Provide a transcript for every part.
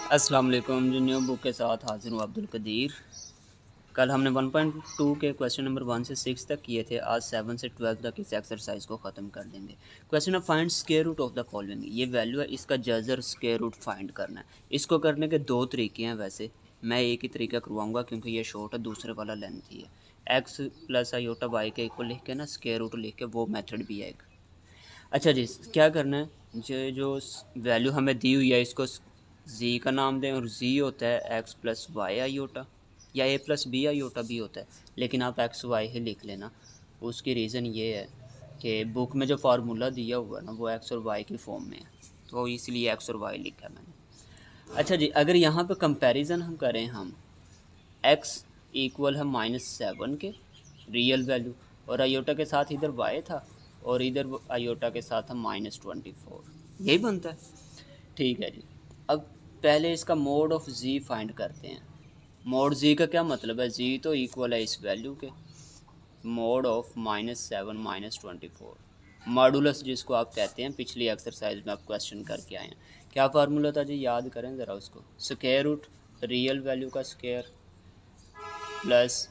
अस्सलाम वालेकुम। जो न्यू बुक के साथ हाजिर हूँ अब्दुल कदीर। कल हमने 1.2 के क्वेश्चन नंबर 1 से 6 तक किए थे। आज 7 से 12 तक इस एक्सरसाइज को ख़त्म कर देंगे। क्वेश्चन है find square root of the following. ये वैल्यू है, इसका जजर स्क्वायर रूट फाइंड करना है। इसको करने के दो तरीके हैं। वैसे मैं एक ही तरीका करवाऊँगा क्योंकि ये शॉर्ट है, दूसरे वाला लेंथी है। एक्स प्लस आयोटा वाई के इक्वल लिख के ना स्क्वायर रूट लिख के, वो मेथड भी है एक। अच्छा जी, क्या करना है, जो वैल्यू हमें दी हुई है इसको जी का नाम दें, और जी होता है एक्स प्लस वाई आयोटा, या ए प्लस बी आयोटा भी होता है, लेकिन आप एक्स वाई ही लिख लेना। उसकी रीज़न ये है कि बुक में जो फार्मूला दिया हुआ है ना, वो एक्स और वाई की फॉर्म में है, तो इसलिए एक्स और वाई लिखा है मैंने। अच्छा जी, अगर यहाँ पे कंपैरिजन हम करें, हम एक्स इक्वल है -7 के रियल वैल्यू, और आयोटा के साथ इधर वाई था और इधर आयोटा के साथ हम -24, यही बनता है। ठीक है जी। अब पहले इसका मोड ऑफ जी फाइंड करते हैं। मोड जी का क्या मतलब है, जी तो इक्वल है इस वैल्यू के, मोड ऑफ -7 -24, मॉडुलस जिसको आप कहते हैं। पिछली एक्सरसाइज में आप क्वेश्चन करके आए हैं। क्या फार्मूला था जी, याद करें ज़रा उसको। स्क्वायर रूट रियल वैल्यू का स्क्वायर प्लस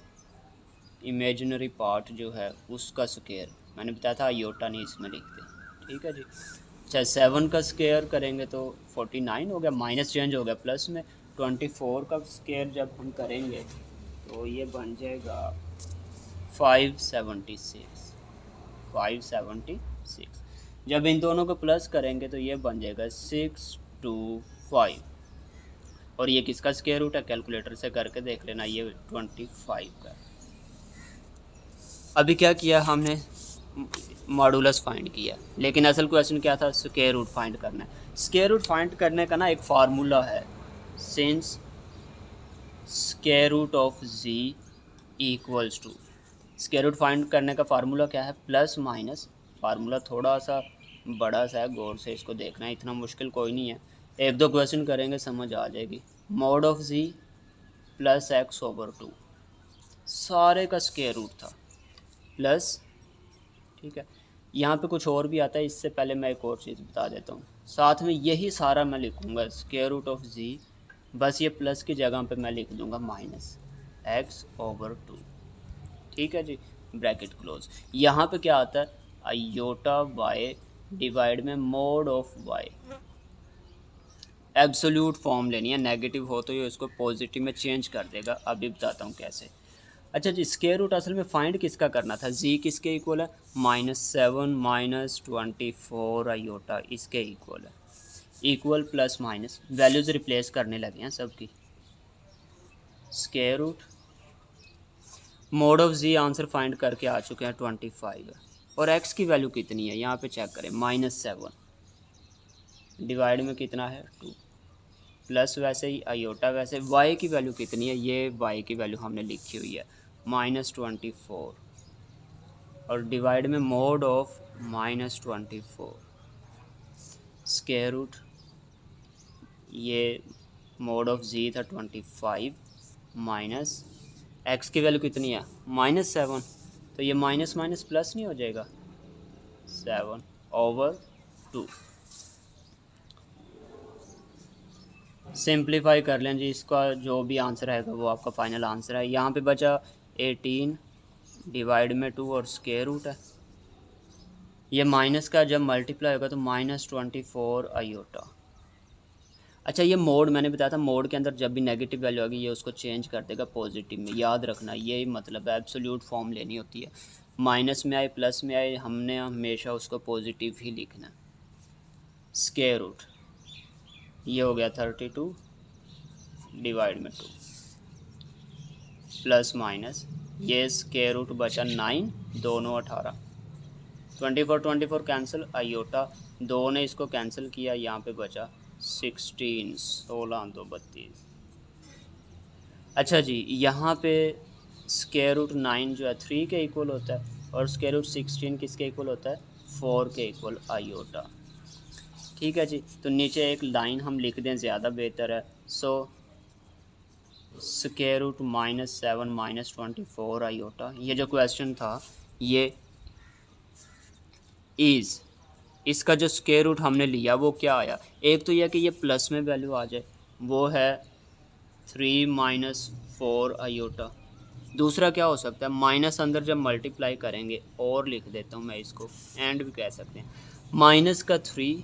इमेजिनरी पार्ट जो है उसका स्क्वायर। मैंने बताया था आयोटा नहीं इसमें लिखते। ठीक है जी। अच्छा, 7 का स्क्वायर करेंगे तो 49 हो गया, माइनस चेंज हो गया प्लस में। 24 का स्क्वायर जब हम करेंगे तो ये बन जाएगा 576। 576 जब इन दोनों को प्लस करेंगे तो ये बन जाएगा 625। और ये किसका स्क्वायर रूट है, कैलकुलेटर से करके देख लेना, ये 25 का। अभी क्या किया हमने, मॉडुलस फाइंड किया, लेकिन असल क्वेश्चन क्या था, स्क्वायर रूट फाइंड करना है। स्क्वायर रूट फाइंड करने का ना एक फार्मूला है, since square root of z equals to. Square root find करने का फार्मूला क्या है, प्लस माइनस। फार्मूला थोड़ा सा बड़ा सा है, गौर से इसको देखना है, इतना मुश्किल कोई नहीं है। एक दो क्वेश्चन करेंगे समझ आ जाएगी। Mode of ji plus x/2, सारे का स्क्वायर रूट था, प्लस। ठीक है, यहाँ पे कुछ और भी आता है, इससे पहले मैं एक और चीज़ बता देता हूँ। साथ में यही सारा मैं लिखूँगा स्क्वायर रूट ऑफ जी, बस ये प्लस की जगह पे मैं लिख दूँगा -x/2। ठीक है जी, ब्रैकेट क्लोज। यहाँ पे क्या आता है, आयोटा वाई डिवाइड में mod of y. Absolute form लेनी है, नेगेटिव हो तो ये उसको पॉजिटिव में चेंज कर देगा। अभी बताता हूँ कैसे। अच्छा जी, स्क्वायर रूट असल में फाइंड किसका करना था, जी किसके इक्वल है, -7 -24 आयोटा इसके इक्वल है। Equal plus minus, values replace करने लगे हैं सबकी। Square root mod of z answer find करके आ चुके हैं 25 है। और एक्स की वैल्यू कितनी है, यहाँ पे चेक करें, -7 डिवाइड में कितना है 2, प्लस वैसे ही आयोटा वैसे। वाई की वैल्यू कितनी है, ये वाई की वैल्यू हमने लिखी हुई है -24, और डिवाइड में मोड ऑफ -24 स्क्वायर रूट, ये मोड ऑफ जी था 25 माइनस एक्स की वैल्यू कितनी है -7, तो ये माइनस माइनस प्लस नहीं हो जाएगा, 7/2। सिंप्लीफाई कर लें जी, इसका जो भी आंसर आएगा वो आपका फाइनल आंसर है। यहाँ पे बचा 18 डिवाइड में 2 और स्क्वायर रूट है। ये माइनस का जब मल्टीप्लाई होगा तो -24 आयोटा। अच्छा, ये मोड मैंने बताया था, मोड के अंदर जब भी नेगेटिव वैल्यू आएगी ये उसको चेंज कर देगा पॉजिटिव में, याद रखना, यही मतलब है। एब्सोल्यूट फॉर्म लेनी होती है, माइनस में आए प्लस में आए, हमने हमेशा उसको पॉजिटिव ही लिखना। स्क्वायर रूट ये हो गया 32 डिवाइड में 2 प्लस माइनस, ये स्क्वायर रूट बचा 9, दोनों 18, 24 कैंसिल, आयोटा 2 ने इसको कैंसिल किया, यहाँ पे बचा 16, 16 2 32। अच्छा जी, यहाँ पे स्क्वायर रूट 9 जो है 3 के इक्वल होता है, और स्क्वायर रूट 16 किसके इक्वल होता है, 4 के इक्वल आयोटा। ठीक है जी, तो नीचे एक लाइन हम लिख दें, ज़्यादा बेहतर है। सो स्क्वायर रूट -7 -24 आयोटा, ये जो क्वेश्चन था ये इज़, इसका जो स्क्वायर रूट हमने लिया वो क्या आया, एक तो यह कि ये प्लस में वैल्यू आ जाए, वो है 3 माइनस 4 आयोटा। दूसरा क्या हो सकता है, माइनस अंदर जब मल्टीप्लाई करेंगे, और लिख देता हूँ मैं इसको, एंड भी कह सकते हैं, माइनस का 3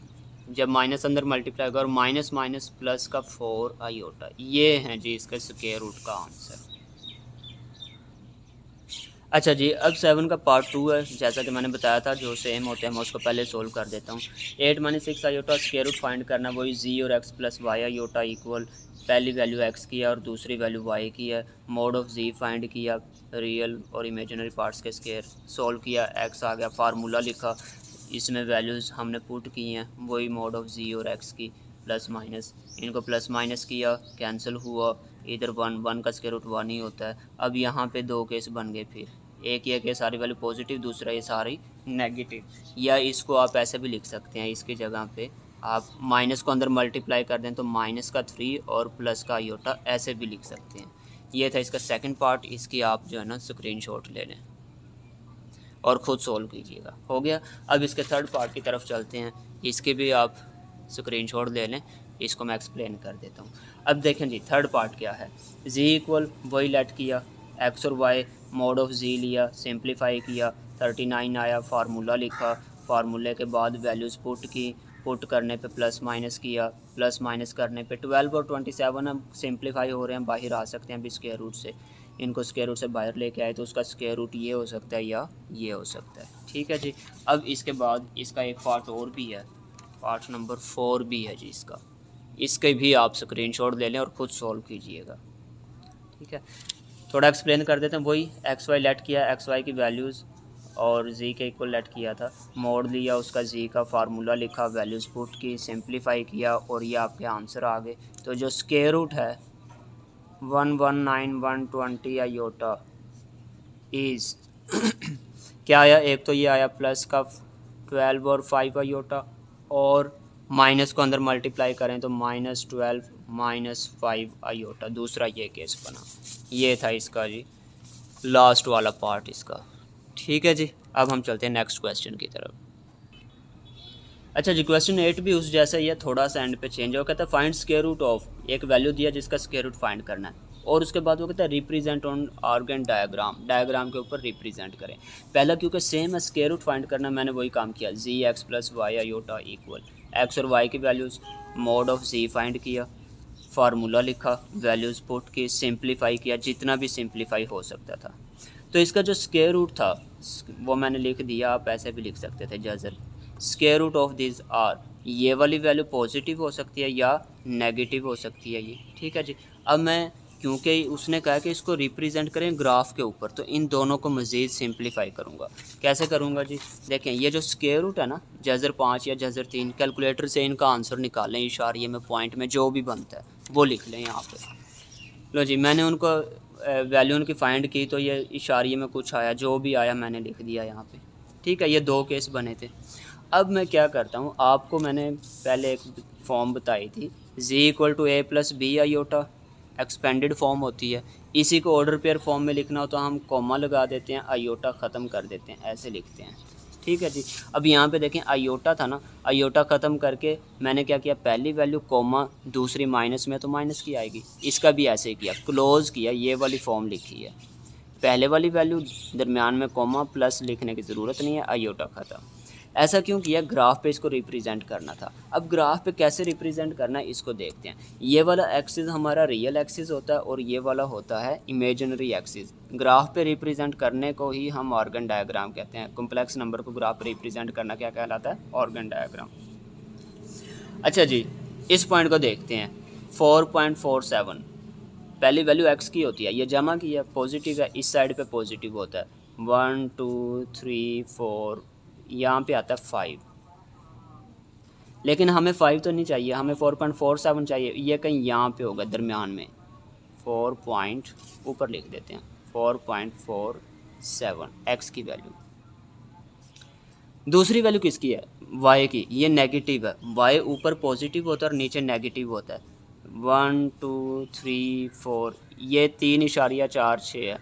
जब माइनस अंदर मल्टीप्लाई होगा, और माइनस माइनस प्लस का 4 आयोटा। ये हैं जी इसका स्क्वायर रूट का आंसर। अच्छा जी, अब 7 का पार्ट 2 है, जैसा कि मैंने बताया था जो सेम होते हैं मैं उसको पहले सोल्व कर देता हूँ। 8 minus 6 iota square root find करना, वही जी और x plus y iota equal, पहली वैल्यू एक्स की है और दूसरी वैल्यू वाई की है। मोड ऑफ जी फाइंड किया, रियल और इमेजिनरी पार्ट्स के स्क्वायर सोल्व किया, एक्स आ गया, फार्मूला लिखा, इसमें वैल्यूज़ हमने पुट की हैं, वही मोड ऑफ जी और एक्स की, प्लस माइनस, इनको प्लस माइनस किया, कैंसिल हुआ, इधर 1 का स्क्वायर रूट 1 ही होता है। अब यहाँ पे दो केस बन गए, फिर एक ये कि सारी वैल्यू पॉजिटिव, दूसरा ये सारी नेगेटिव। या इसको आप ऐसे भी लिख सकते हैं, इसकी जगह पे आप माइनस को अंदर मल्टीप्लाई कर दें तो माइनस का 3 और प्लस का आयोटा, ऐसे भी लिख सकते हैं। ये था इसका सेकंड पार्ट, इसकी आप जो है ना स्क्रीनशॉट ले लें और ख़ुद सोल्व कीजिएगा। हो गया। अब इसके थर्ड पार्ट की तरफ चलते हैं, इसके भी आप स्क्रीनशॉट ले लें, इसको मैं एक्सप्लेन कर देता हूँ। अब देखें जी थर्ड पार्ट क्या है, जी इक्वल वही लेट किया, एक्स और वाई मोड ऑफ जी लिया, सिंप्लीफाई किया, 39 आया, फार्मूला लिखा, फार्मूले के बाद वैल्यूज़ पुट की, पुट करने पे प्लस माइनस किया, प्लस माइनस करने पे 12 और 27 अब सिंप्लीफाई हो रहे हैं, बाहर आ सकते हैं अभी स्क्वायर रूट से, इनको स्क्वायर रूट से बाहर लेके आए तो उसका स्क्वायर रूट ये हो सकता है या ये हो सकता है। ठीक है जी। अब इसके बाद इसका एक पार्ट और भी है, पार्ट नंबर 4 भी है जी इसका, इसके भी आप स्क्रीनशॉट ले लें और ख़ुद सॉल्व कीजिएगा। ठीक है, थोड़ा एक्सप्लेन कर देते हैं। वही एक्स वाई लेट किया, एक्स वाई की वैल्यूज़ और जी के इक्वल लेट किया था, मोड़ लिया उसका, जी का फार्मूला लिखा, वैल्यूज़ पुट की, सिंप्लीफाई किया और ये आपके आंसर आ गए। तो जो स्क्वायर रूट है 119,120 आयोटा इज़ क्या आया, एक तो ये आया प्लस का 12 और 5 आयोटा, और माइनस को अंदर मल्टीप्लाई करें तो -12 -5 आयोटा, दूसरा ये केस बना। ये था इसका जी लास्ट वाला पार्ट इसका। ठीक है जी, अब हम चलते हैं नेक्स्ट क्वेश्चन की तरफ। अच्छा जी, क्वेश्चन 8 भी उस जैसा ही है, थोड़ा सा एंड पे चेंज हो, कहता है फाइंड स्क्वायर रूट ऑफ, एक वैल्यू दिया जिसका स्क्वायर रूट फाइंड करना है, और उसके बाद वो कहता है represent on organ diagram, diagram के ऊपर रिप्रेजेंट करें। पहला क्योंकि सेम है, स्क्वायर रूट फाइंड करना, मैंने वही काम किया, z x plus y iota equal, x और वाई की values, mod of z find किया, फार्मूला लिखा, वैल्यूज़ पुट की, सिंप्लीफाई किया जितना भी सिंप्लीफाई हो सकता था। तो इसका जो स्क्वायर रूट था वो मैंने लिख दिया, आप ऐसे भी लिख सकते थे जजर, square root of this r, ये वाली वैल्यू पॉजिटिव हो सकती है या नेगेटिव हो सकती है ये। ठीक है जी। अब मैं क्योंकि उसने कहा कि इसको रिप्रेजेंट करें ग्राफ के ऊपर, तो इन दोनों को मज़ीद सिंप्लीफाई करूँगा। कैसे करूँगा जी, देखें ये जो स्क्वायर रूट है ना, जजर 5 या जजर 3, कैलकुलेटर से इनका आंसर निकालें, इशारे में पॉइंट में जो भी बनता है वो लिख लें यहाँ पर। लो जी, मैंने उनको वैल्यू उनकी फाइंड की तो ये इशारे में कुछ आया, जो भी आया मैंने लिख दिया यहाँ पे। ठीक है, ये दो केस बने थे। अब मैं क्या करता हूँ, आपको मैंने पहले एक फॉर्म बताई थी, z equal to a plus b iota, expanded form होती है। इसी को ऑर्डर पेयर फॉर्म में लिखना हो तो हम कॉमा लगा देते हैं, आयोटा ख़त्म कर देते हैं, ऐसे लिखते हैं। ठीक है जी। अब यहाँ पे देखें आयोटा था ना, आयोटा ख़त्म करके मैंने क्या किया, पहली वैल्यू कॉमा, दूसरी माइनस में तो माइनस की आएगी, इसका भी ऐसे ही किया, क्लोज किया, ये वाली फॉर्म लिखी है, पहले वाली वैल्यू दरमियान में कॉमा प्लस लिखने की ज़रूरत नहीं है, आयोटा ख़त्म। ऐसा क्यों किया, ग्राफ पे इसको रिप्रेजेंट करना था। अब ग्राफ पे कैसे रिप्रेजेंट करना है इसको देखते हैं। ये वाला एक्सिस हमारा रियल एक्सिस होता है और ये वाला होता है इमेजिनरी एक्सिस। ग्राफ पे रिप्रेजेंट करने को ही हम ऑर्गन डायग्राम कहते हैं। कॉम्प्लेक्स नंबर को ग्राफ पे रिप्रेजेंट करना क्या कहलाता है, ऑर्गन डायग्राम। अच्छा जी, इस पॉइंट को देखते हैं, 4.47 पहली वैल्यू एक्स की होती है, ये जमा की है, पॉजिटिव है, इस साइड पे पॉजिटिव होता है, 1 2 3 4, यहाँ पे आता है 5, लेकिन हमें 5 तो नहीं चाहिए, हमें 4.47 चाहिए, ये कहीं यहाँ पे होगा दरमियान में, 4 पॉइंट ऊपर लिख देते हैं, 4.47 एक्स की वैल्यू। दूसरी वैल्यू किसकी है, वाई की, ये नेगेटिव है, वाई ऊपर पॉजिटिव होता है और नीचे नेगेटिव होता है, 1 2 3 4, ये 3.46 है,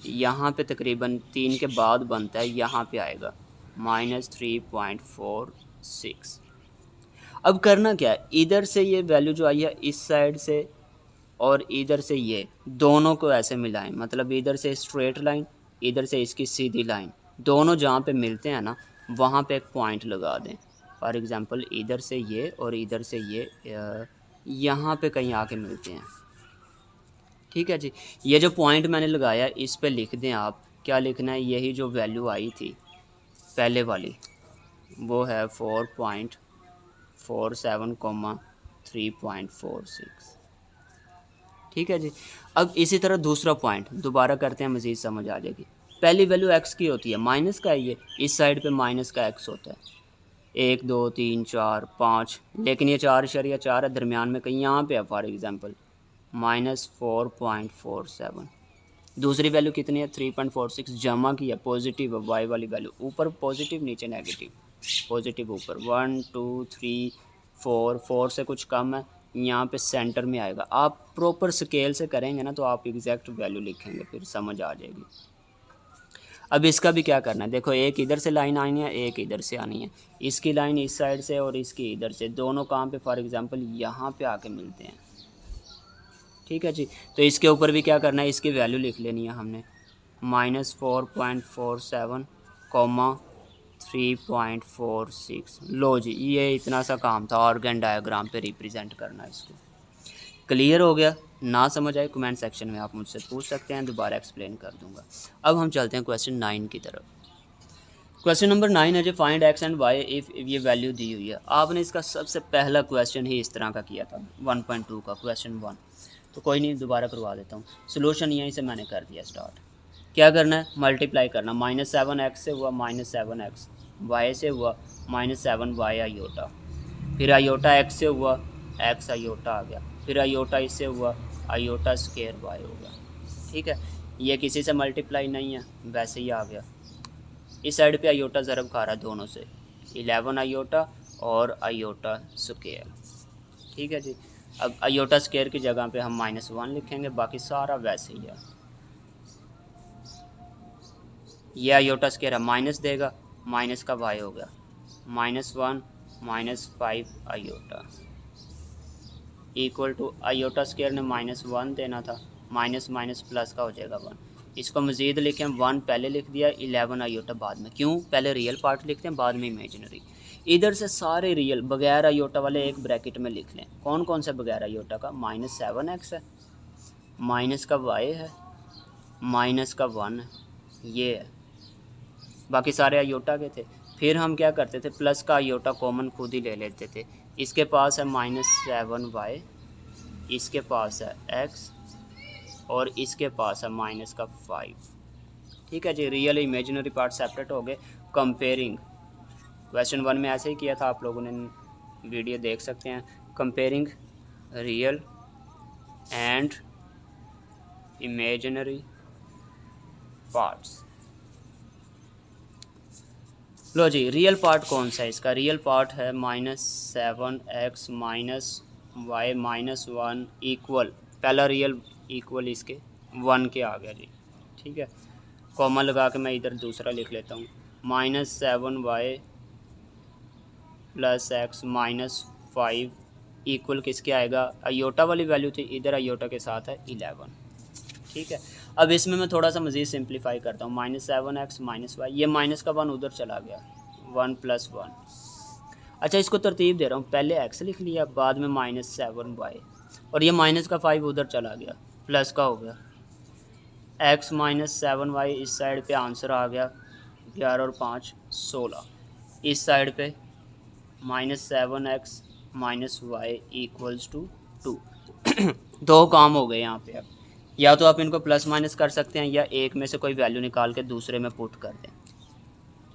यहाँ पे तकरीबन 3 के बाद बनता है, यहाँ पे आएगा -3.46। अब करना क्या है, इधर से ये वैल्यू जो आई है इस साइड से और इधर से ये दोनों को ऐसे मिलाएं, मतलब इधर से स्ट्रेट लाइन, इधर से इसकी सीधी लाइन, दोनों जहाँ पे मिलते हैं ना वहाँ पे एक पॉइंट लगा दें। फॉर एग्ज़ाम्पल इधर से ये और इधर से ये यहाँ पे कहीं आके मिलते हैं। ठीक है जी, ये जो पॉइंट मैंने लगाया इस पे लिख दें आप, क्या लिखना है, यही जो वैल्यू आई थी पहले वाली वो है 4.47, 3.46। ठीक है जी। अब इसी तरह दूसरा पॉइंट दोबारा करते हैं, मज़ीद समझ आ जाएगी। पहली वैल्यू x की होती है, माइनस का है ये, इस साइड पे माइनस का x होता है, 1 2 3 4 5, लेकिन ये 4.4 है दरमियान में कहीं यहाँ पे है, फॉर एग्ज़ाम्पल -4.47। दूसरी वैल्यू कितनी है, 3.46, जमा की है, पॉजिटिव है, y वाली वैल्यू, ऊपर पॉजिटिव नीचे नेगेटिव, पॉजिटिव ऊपर, 1 2 3 4 से कुछ कम है, यहाँ पे सेंटर में आएगा। आप प्रॉपर स्केल से करेंगे ना तो आप एग्जैक्ट वैल्यू लिखेंगे, फिर समझ आ जाएगी। अब इसका भी क्या करना है, देखो एक इधर से लाइन आनी है, एक इधर से आनी है, इसकी लाइन इस साइड से और इसकी इधर से, दोनों कहाँ पे, फॉर एग्जांपल यहाँ पे आके मिलते हैं। ठीक है जी, तो इसके ऊपर भी क्या करना है, इसकी वैल्यू लिख लेनी है हमने, -4.47, 3.46। लो जी, ये इतना सा काम था ऑर्गन डायग्राम पे रिप्रेजेंट करना इसको। क्लियर हो गया? ना समझ आए कमेंट सेक्शन में आप मुझसे पूछ सकते हैं, दोबारा एक्सप्लेन कर दूंगा। अब हम चलते हैं क्वेश्चन 9 की तरफ। क्वेश्चन नंबर 9 है जो find x and why if ये वैल्यू दी हुई है। आपने इसका सबसे पहला क्वेश्चन ही इस तरह का किया था 1.2 का क्वेश्चन 1, तो कोई नहीं दोबारा करवा देता हूँ। सोल्यूशन यहीं से मैंने कर दिया स्टार्ट। क्या करना है, मल्टीप्लाई करना, -7x से हुआ -7x, y से हुआ -7y आयोटा, फिर आयोटा x से हुआ x आयोटा आ गया, फिर आयोटा इससे हुआ आयोटा स्क्वायर y हो गया। ठीक है, ये किसी से मल्टीप्लाई नहीं है, वैसे ही आ गया। इस साइड पे आयोटा ज़रब खा रहा है दोनों से, 11 आयोटा और आयोटा स्क्वायर। ठीक है जी, अब आयोटा स्क्वायर की जगह पे हम -1 लिखेंगे, बाकी सारा वैसे ही है। यह आयोटा स्क्वायर है, माइनस देगा, माइनस का y हो गया, -1 -5 iota equal to, iota square ने -1 देना था, माइनस माइनस प्लस का हो जाएगा 1। इसको मज़ीद लिखें, 1 पहले लिख दिया, 11 आयोटा बाद में। क्यों, पहले रियल पार्ट लिखते हैं बाद में इमेजिनरी। इधर से सारे रियल बगैर आयोटा वाले एक ब्रैकेट में लिख लें। कौन कौन सा बगैर आयोटा का, -7x है, माइनस का y है, माइनस का 1 है, ये है, बाकी सारे आयोटा के थे। फिर हम क्या करते थे, प्लस का आयोटा कॉमन खुद ही ले लेते थे। इसके पास है -7y, इसके पास है x और इसके पास है -5। ठीक है जी, रियल इमेजिनरी पार्ट सेपरेट हो गए। कंपेयरिंग, क्वेश्चन 1 में ऐसे ही किया था, आप लोगों ने वीडियो देख सकते हैं। Comparing real and imaginary parts. लो जी, रियल पार्ट कौन सा है इसका, रियल पार्ट है -7x -y -1 इक्वल, पहला रियल इक्वल इसके 1 के आ गया जी। ठीक है, कॉमा लगा के मैं इधर दूसरा लिख लेता हूँ, -7y + x -5 इक्वल किसके आएगा, आयोटा वाली वैल्यू थी, इधर आयोटा के साथ है 11। ठीक है, अब इसमें मैं थोड़ा सा मज़ीद सिंप्लीफाई करता हूँ, -7x -y, ये माइनस का 1 उधर चला गया, 1 + 1। अच्छा, इसको तरतीब दे रहा हूँ, पहले x लिख लिया, बाद में -7y, और ये माइनस का 5 उधर चला गया, प्लस का हो गया, x -7y इस साइड पे आंसर आ गया 11 और 5 16। इस साइड पे -7x -y = 2। दो काम हो गए यहाँ पे। अब या तो आप इनको प्लस माइनस कर सकते हैं या एक में से कोई वैल्यू निकाल के दूसरे में पुट कर दें।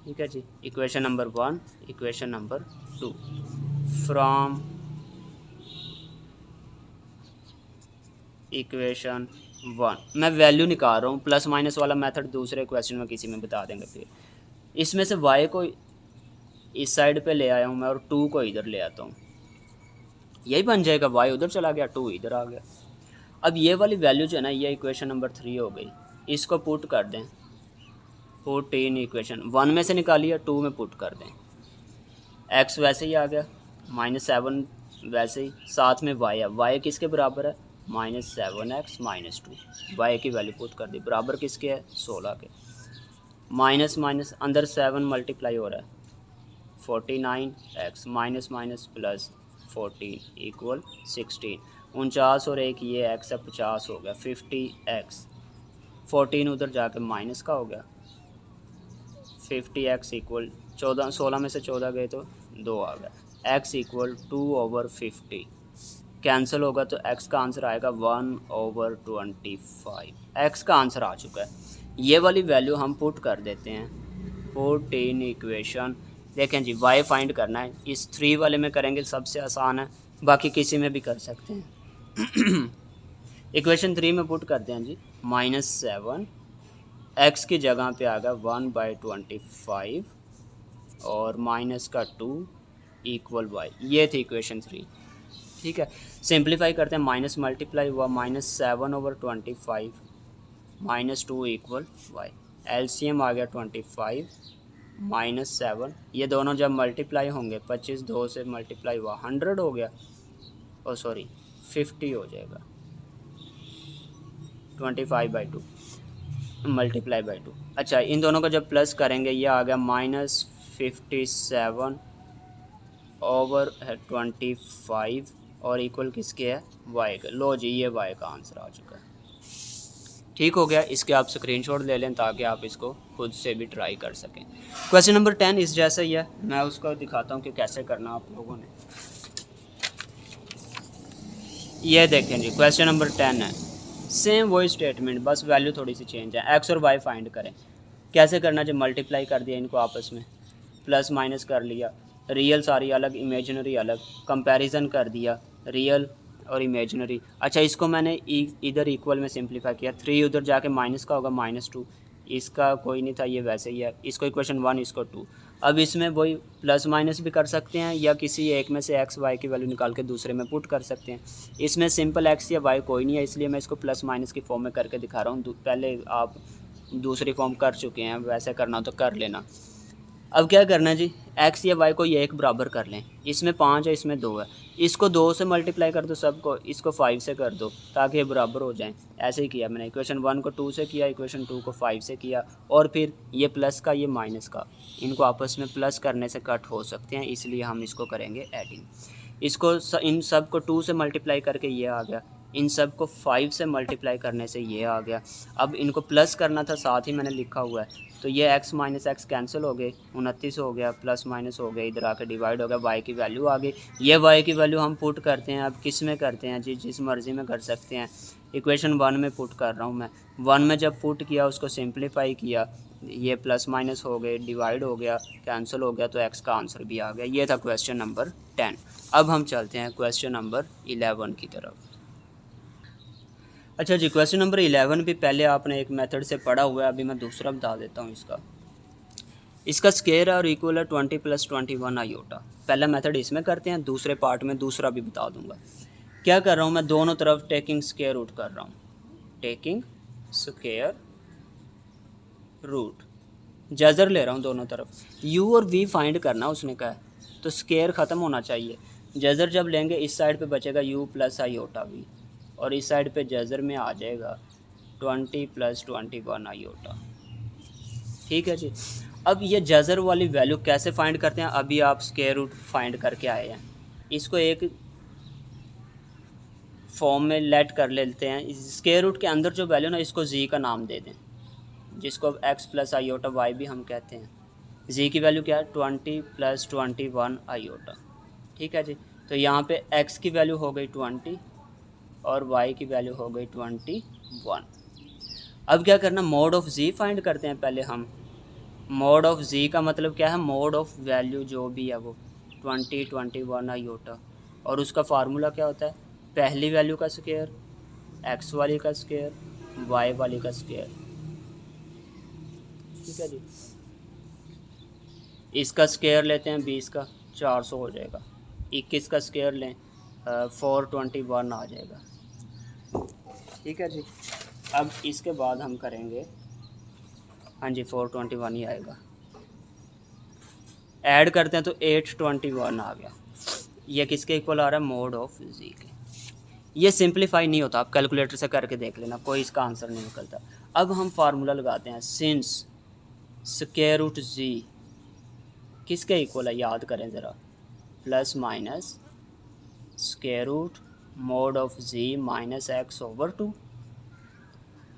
ठीक है जी, equation number 1, equation number 2 from equation 1 मैं वैल्यू निकाल रहा हूँ, प्लस माइनस वाला मेथड दूसरे क्वेश्चन में किसी में बता देंगे। फिर इसमें से y को इस साइड पे ले आया हूँ मैं और 2 को इधर ले आता हूँ, यही बन जाएगा, y उधर चला गया 2 इधर आ गया। अब ये वाली वैल्यू जो है ना, ये इक्वेशन नंबर 3 हो गई, इसको पुट कर दें, पुट इन इक्वेशन 1 में से निकालिए 2 में पुट कर दें, x वैसे ही आ गया, -7 वैसे ही, साथ में y है, y किसके बराबर है -7x -2, y की वैल्यू पुट कर दी, बराबर किसके है 16 के, माइनस माइनस अंदर 7 मल्टीप्लाई हो रहा है 49x minus minus plus 14 equal 16, 49 और एक ये x है 50 हो गया 50x, 14 उधर जाके माइनस का हो गया 50x इक्वल 14, 16 में से 14 गए तो 2 आ गया, x इक्वल 2/50 कैंसिल होगा तो x का आंसर आएगा 1/25, x का आंसर आ चुका है। ये वाली वैल्यू हम पुट कर देते हैं, पुट इन इक्वेशन, देखें जी y फाइंड करना है, इस 3 वाले में करेंगे सबसे आसान है, बाकी किसी में भी कर सकते हैं। इक्वेशन 3 में पुट करते हैं जी, -7 x की जगह पे आ गया 1/25 और माइनस का 2 इक्वल y, ये थी इक्वेशन 3। ठीक है, सिंप्लीफाई करते हैं, माइनस मल्टीप्लाई हुआ -7/25 -2 इक्वल y, एलसीएम आ गया 25 -7, ये दोनों जब मल्टीप्लाई होंगे 25 2 से मल्टीप्लाई हुआ 100 हो गया, ओ सॉरी 50 हो जाएगा, 25/2 मल्टीप्लाई बाई 2। अच्छा, इन दोनों को जब प्लस करेंगे ये आ गया -57/25 और इक्वल किसके है y का, लो जी ये y का आंसर आ चुका है। ठीक हो गया, इसके आप स्क्रीनशॉट ले लें ताकि आप इसको खुद से भी ट्राई कर सकें। क्वेश्चन नंबर 10 इस जैसा ही है, मैं उसको दिखाता हूँ कि कैसे करना आप लोगों ने। ये देखें जी, क्वेश्चन नंबर 10 है, सेम वही स्टेटमेंट, बस वैल्यू थोड़ी सी चेंज है, x और y फाइंड करें। कैसे करना, जब मल्टीप्लाई कर दिया इनको आपस में, प्लस माइनस कर लिया, रियल सारी अलग इमेजिनरी अलग, कंपैरिजन कर दिया रियल और इमेजिनरी। अच्छा, इसको मैंने इधर इक्वल में सिंप्लीफाई किया, 3 उधर जाके माइनस का होगा -2, इसका कोई नहीं था, ये वैसे ही है, इसको इक्वेशन 1 इसको 2। अब इसमें वही प्लस माइनस भी कर सकते हैं या किसी एक में से x y की वैल्यू निकाल के दूसरे में पुट कर सकते हैं। इसमें सिंपल x या y कोई नहीं है, इसलिए मैं इसको प्लस माइनस की फॉर्म में करके दिखा रहा हूँ, पहले आप दूसरी फॉर्म कर चुके हैं, वैसे करना तो कर लेना। अब क्या करना है जी, x या y को ये एक बराबर कर लें, इसमें 5 है इसमें 2 है, इसको 2 से मल्टीप्लाई कर दो सबको, इसको 5 से कर दो ताकि ये बराबर हो जाएं। ऐसे ही किया मैंने, इक्वेशन 1 को 2 से किया, इक्वेशन 2 को 5 से किया, और फिर ये प्लस का ये माइनस का, इनको आपस में प्लस करने से कट हो सकते हैं, इसलिए हम इसको करेंगे एडिंग। इसको इन सब को 2 से मल्टीप्लाई करके ये आ गया, इन सब को 5 से मल्टीप्लाई करने से ये आ गया। अब इनको प्लस करना था, साथ ही मैंने लिखा हुआ है, तो ये x माइनस एक्स कैंसिल हो गए, 29 हो गया, प्लस माइनस हो गया, इधर आके डिवाइड हो गया, y की वैल्यू आ गई। ये y की वैल्यू हम पुट करते हैं, अब किस में करते हैं जी, जिस मर्ज़ी में कर सकते हैं। इक्वेशन 1 में पुट कर रहा हूँ मैं, 1 में जब पुट किया उसको सिंप्लीफाई किया, ये प्लस माइनस हो गए, डिवाइड हो गया, कैंसिल हो गया, तो x का आंसर भी आ गया। ये था क्वेश्चन नंबर 10। अब हम चलते हैं क्वेश्चन नंबर 11 की तरफ। अच्छा जी, क्वेश्चन नंबर 11 भी पहले आपने एक मेथड से पढ़ा हुआ है, अभी मैं दूसरा बता देता हूँ। इसका स्केयर और इक्वल है 20 + 21 आयोटा। पहला मेथड इसमें करते हैं, दूसरे पार्ट में दूसरा भी बता दूंगा। क्या कर रहा हूँ मैं, दोनों तरफ टेकिंग स्केयर रूट कर रहा हूँ, टेकिंग स्केयर रूट, जजर ले रहा हूँ दोनों तरफ। u और v फाइंड करना उसने कहा है, तो स्केयर ख़त्म होना चाहिए, जजर जब लेंगे इस साइड पे बचेगा u + आयोटा v, और इस साइड पे जजर में आ जाएगा 20 + 21 आयोटा। ठीक है जी। अब ये जजर वाली वैल्यू कैसे फाइंड करते हैं, अभी आप स्क्वायर रूट फाइंड करके आए हैं, इसको एक फॉर्म में लेट कर लेते हैं। स्क्वायर रूट के अंदर जो वैल्यू ना, इसको जी का नाम दे दें, जिसको x + आयोटा y भी हम कहते हैं। जी की वैल्यू क्या है, 20 + 21 आयोटा। ठीक है जी। तो यहाँ पे x की वैल्यू हो गई 20 और y की वैल्यू हो गई 21। अब क्या करना, मोड ऑफ z फाइंड करते हैं पहले हम। मोड ऑफ z का मतलब क्या है, मोड ऑफ वैल्यू जो भी है वो 20 21 आयोटा, और उसका फार्मूला क्या होता है, पहली वैल्यू का स्क्वायर, x वाली का स्क्वायर, y वाली का स्क्वायर। ठीक है जी। इसका स्क्वायर लेते हैं 20 का, 400 हो जाएगा। 21 का स्क्वायर लें 421 आ जाएगा। ठीक है जी। अब इसके बाद हम करेंगे, हाँ जी 421 ही आएगा। ऐड करते हैं तो 821 आ गया। ये किसके इक्वल आ रहा है, मोड ऑफ जी के। ये सिंप्लीफाई नहीं होता, आप कैलकुलेटर से करके देख लेना, कोई इसका आंसर नहीं निकलता। अब हम फार्मूला लगाते हैं, सिंस स्क्वायर रूट जी किसके इक्वल है, याद करें ज़रा, plus minus square root mod of z minus x over 2,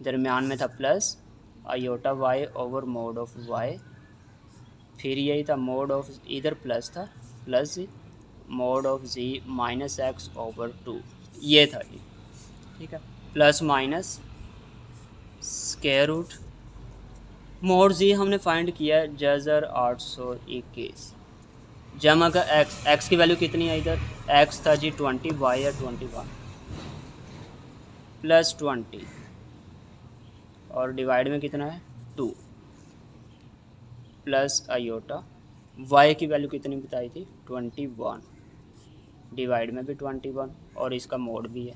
दरमियान में था plus iota y over mod of y, फिर यही था मोड ऑफ, इधर प्लस था, plus mod of z minus x over 2, ये था जी, ठीक है, plus minus square root mod z हमने फाइंड किया है जजर 821, जमा का एक्स की वैल्यू कितनी है, इधर एक्स था जी 20, वाई है 21, प्लस 20 और डिवाइड में कितना है 2, प्लस आयोटा वाई की वैल्यू कितनी बताई थी 21, डिवाइड में भी 21 और इसका मोड भी है।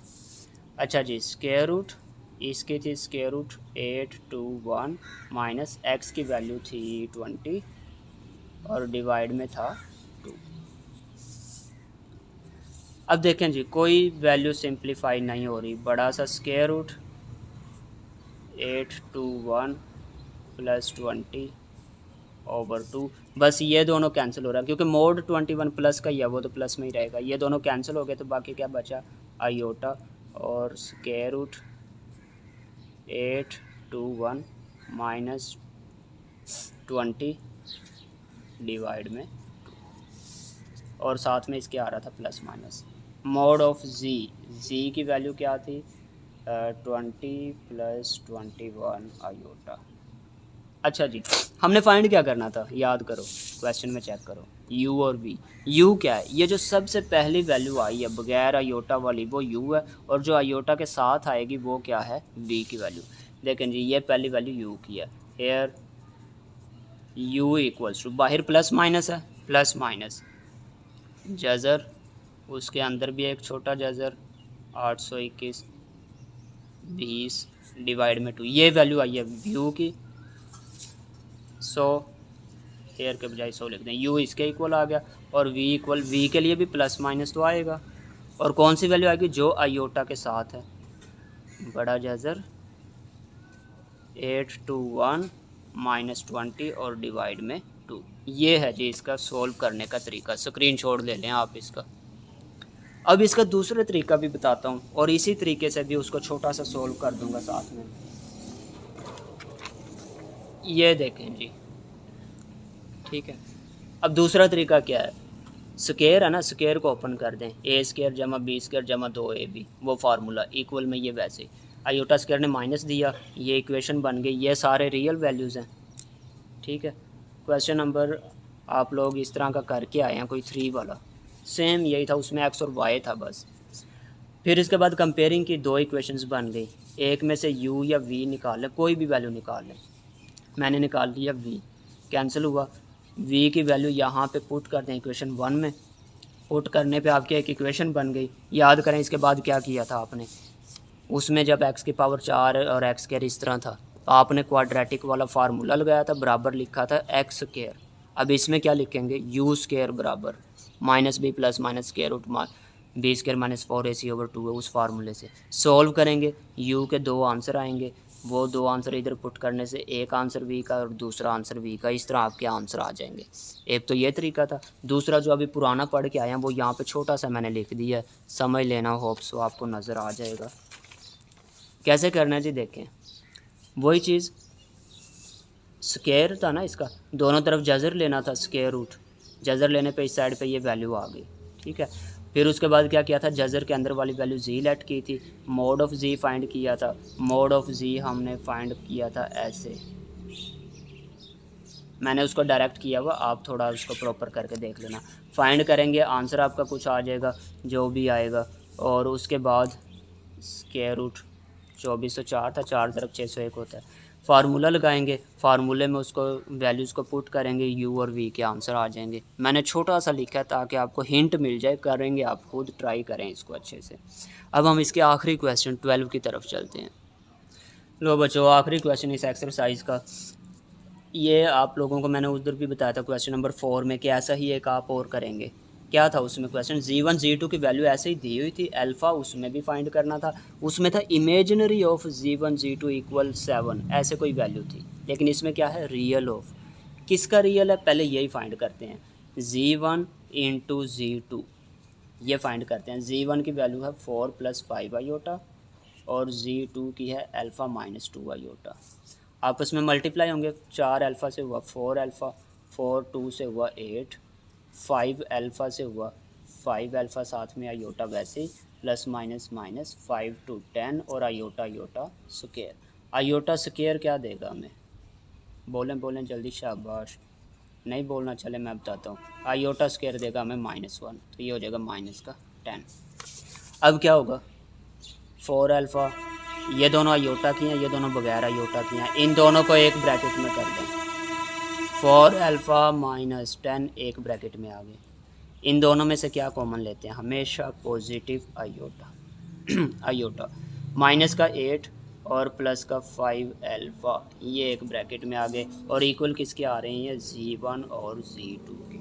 अच्छा जी, स्क्वायर रूट इसकी थी स्क्वायर रूट 821 माइनस एक्स की वैल्यू थी 20 और डिवाइड में था 2। अब देखें जी, कोई वैल्यू सिंप्लीफाई नहीं हो रही, बड़ा सा स्क्वायर रूट 821 प्लस 20 ओवर 2, बस ये दोनों कैंसिल हो रहा है क्योंकि मोड 21 प्लस का ही है, वो तो प्लस में ही रहेगा, ये दोनों कैंसिल हो गए तो बाकी क्या बचा, आयोटा और स्क्वायर रूट 821 माइनस 20 डिवाइड में 2 और साथ में इसके आ रहा था प्लस माइनस, मोड ऑफ जी की वैल्यू क्या थी 20 प्लस 21 आयोटा। अच्छा जी, हमने फाइंड क्या करना था, याद करो, क्वेश्चन में चेक करो, u और v। u क्या है, ये जो सबसे पहली वैल्यू आई है बगैर आयोटा वाली वो u है, और जो आयोटा के साथ आएगी वो क्या है, v की वैल्यू। देखें जी, ये पहली वैल्यू u की है, हेयर u इक्वल्स टू, बाहर प्लस माइनस है, प्लस माइनस जजर, उसके अंदर भी एक छोटा जजर 821 20 डिवाइड में 2, ये वैल्यू आई है u की, 100 हेयर के बजाय 100 लिख दें, u इसके इक्वल आ गया, और v इक्वल, v के लिए भी प्लस माइनस तो आएगा, और कौन सी वैल्यू आएगी, जो आयोटा के साथ है, बड़ा जजर 821 माइनस 20 और डिवाइड में 2। ये है जी इसका सोल्व करने का तरीका, स्क्रीनशॉट ले लें आप इसका। अब इसका दूसरा तरीका भी बताता हूँ, और इसी तरीके से भी उसको छोटा सा सोल्व कर दूंगा साथ में। ये देखें जी, ठीक है। अब दूसरा तरीका क्या है, स्क्वायर है ना, स्क्वायर को ओपन कर दें, ए स्क्वायर जमा बी स्क्वायर जमा 2ab, वो फार्मूला इक्वल में ये वैसे, आयोटा स्क्वायर ने माइनस दिया, ये इक्वेशन बन गई, ये सारे रियल वैल्यूज़ हैं, ठीक है। क्वेश्चन नंबर आप लोग इस तरह का करके आए हैं, कोई 3 वाला सेम यही था, उसमें एक्स और वाई था बस। फिर इसके बाद कंपेयरिंग की 2 इक्वेशंस बन गई, एक में से u या v निकाल लें, कोई भी वैल्यू निकाल लें, मैंने निकाल लिया v, कैंसिल हुआ, v की वैल्यू यहाँ पे पुट कर दें इक्वेशन 1 में, पुट करने पे आपकी एक इक्वेशन बन गई। याद करें इसके बाद क्या किया था आपने, उसमें जब x की पावर 4 और x स्क्वायर इस तरह था तो आपने क्वाड्रेटिक वाला फार्मूला लगाया था, बराबर लिखा था x स्क्वायर। अब इसमें क्या लिखेंगे, u स्क्वायर बराबर minus b plus minus square root b square minus 4ac over 2 है, उस फार्मूले से सॉल्व करेंगे, u के 2 आंसर आएंगे, वो 2 आंसर इधर पुट करने से एक आंसर v का और दूसरा आंसर v का, इस तरह आपके आंसर आ जाएंगे। एक तो ये तरीका था, दूसरा जो अभी पुराना पढ़ के आया वो यहाँ पे छोटा सा मैंने लिख दिया है, समझ लेना, होप्स आपको नज़र आ जाएगा कैसे करना है जी। देखें वही चीज़, स्क्वायर था ना इसका, दोनों तरफ जजर लेना था, स्क्वायर रूट, जजर लेने पे इस साइड पे ये वैल्यू आ गई, ठीक है। फिर उसके बाद क्या किया था, जजर के अंदर वाली वैल्यू जी लेट की थी, मोड ऑफ जी फाइंड किया था, मोड ऑफ जी हमने फाइंड किया था ऐसे, मैंने उसको डायरेक्ट किया हुआ, आप थोड़ा उसको प्रॉपर करके देख लेना, फाइंड करेंगे आंसर आपका कुछ आ जाएगा जो भी आएगा, और उसके बाद स्क्वायर रूट 2404 था, 4 तरफ 601 होता है, फार्मूला लगाएंगे, फार्मूले में उसको वैल्यूज़ को पुट करेंगे, u और v के आंसर आ जाएंगे। मैंने छोटा सा लिखा है ताकि आपको हिंट मिल जाए, करेंगे आप खुद ट्राई करें इसको अच्छे से। अब हम इसके आखिरी क्वेश्चन 12 की तरफ चलते हैं। लो बच्चों, आखिरी क्वेश्चन इस एक्सरसाइज का, ये आप लोगों को मैंने उधर भी बताया था क्वेश्चन नंबर 4 में कि ऐसा ही एक आप और करेंगे, क्या था उसमें क्वेश्चन, G1 G2 की वैल्यू ऐसे ही दी हुई थी, अल्फ़ा उसमें भी फाइंड करना था, उसमें था imaginary of G1 G2 equal 7, ऐसे कोई वैल्यू थी। लेकिन इसमें क्या है, रियल ऑफ, किसका रियल है पहले यही फाइंड करते हैं, G1 इंटू G2 ये फाइंड करते हैं। G1 की वैल्यू है 4 + 5 आयोटा और G2 की है अल्फ़ा -2 आयोटा, आपस में मल्टीप्लाई होंगे, 4 अल्फ़ा से हुआ 4 अल्फ़ा, 4 2 से हुआ 8, 5 अल्फ़ा से हुआ 5 अल्फ़ा, साथ में आयोटा वैसे ही प्लस माइनस माइनस 5 to 10 और iota iota square. Iota square क्या देगा हमें, बोलें बोलें जल्दी, शाबाश, नहीं बोलना चले मैं बताता हूँ। आयोटा स्क्वायर देगा हमें -1, तो ये हो जाएगा -10। अब क्या होगा, 4 अल्फ़ा, ये दोनों आयोटा की हैं, ये दोनों बगैर आयोटा की हैं, इन दोनों को एक ब्रैकेट में कर दें, 4 अल्फ़ा -10 एक ब्रैकेट में आ गए। इन दोनों में से क्या कॉमन लेते हैं, हमेशा पॉजिटिव आयोटा आयोटा, माइनस का 8 और प्लस का 5 अल्फ़ा, ये एक ब्रैकेट में आ गए, और इक्वल किसके आ रहे हैं, G1 और G2 के।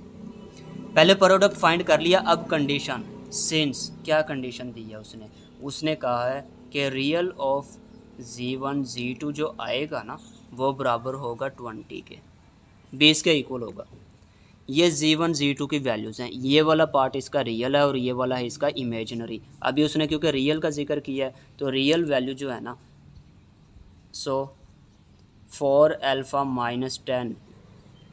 पहले प्रोडक्ट फाइंड कर लिया, अब कंडीशन, सिंस क्या कंडीशन दी है उसने कहा है कि रियल ऑफ G1 G2 जो आएगा ना वो बराबर होगा 20 के, 20 के इक्वल होगा। ये G1 G2 की वैल्यूज़ हैं, ये वाला पार्ट इसका रियल है और ये वाला है इसका इमेजिनरी। अभी उसने क्योंकि रियल का जिक्र किया है तो रियल वैल्यू जो है ना, सो 4 अल्फ़ा -10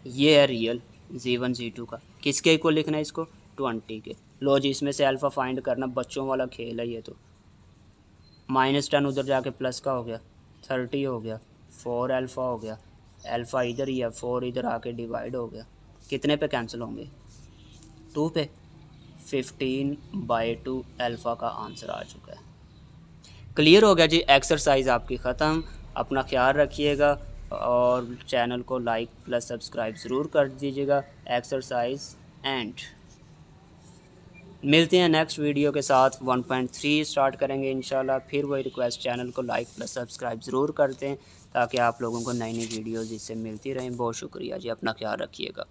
ये है रियल G1 G2 का, किसके इक्वल लिखना है इसको, 20 के। लो जी, इसमें से अल्फ़ा फाइंड करना बच्चों वाला खेल है ये तो, -10 उधर जाके प्लस का हो गया 30 हो गया, 4 अल्फ़ा हो गया, अल्फ़ा इधर ही है, 4 इधर आके डिवाइड हो गया, कितने पे कैंसिल होंगे, 2 पे, 15/2 अल्फ़ा का आंसर आ चुका है। क्लियर हो गया जी, एक्सरसाइज आपकी ख़त्म। अपना ख्याल रखिएगा और चैनल को लाइक प्लस सब्सक्राइब ज़रूर कर दीजिएगा। एक्सरसाइज एंड मिलते हैं नेक्स्ट वीडियो के साथ, 1.3 स्टार्ट करेंगे इंशाल्लाह। फिर वही रिक्वेस्ट, चैनल को लाइक प्लस सब्सक्राइब ज़रूर करते हैं ताकि आप लोगों को नई नई वीडियोज़ इससे मिलती रहें। बहुत शुक्रिया जी, अपना ख्याल रखिएगा।